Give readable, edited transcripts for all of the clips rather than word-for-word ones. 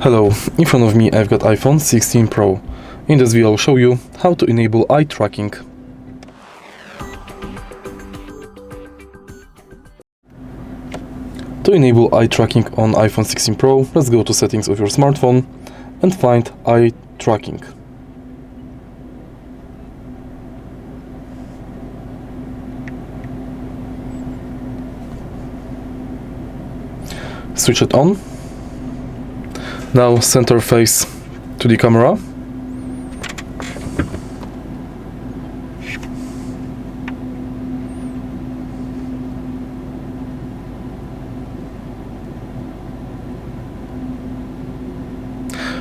Hello, in front of me I've got iPhone 16 Pro. In this video I'll show you how to enable eye tracking. To enable eye tracking on iPhone 16 Pro, let's go to settings of your smartphone and find eye tracking. Switch it on. Now center face to the camera.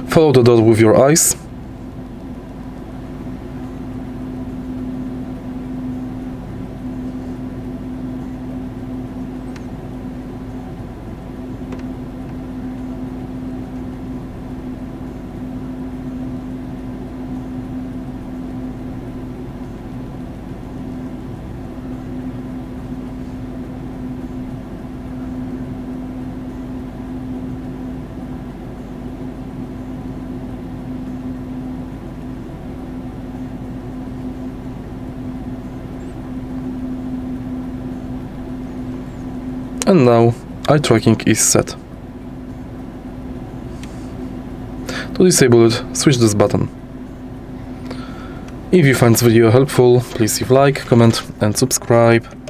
Follow the dot with your eyes. And now eye tracking is set. To disable it, switch this button. If you find this video helpful, please leave a like, comment and subscribe.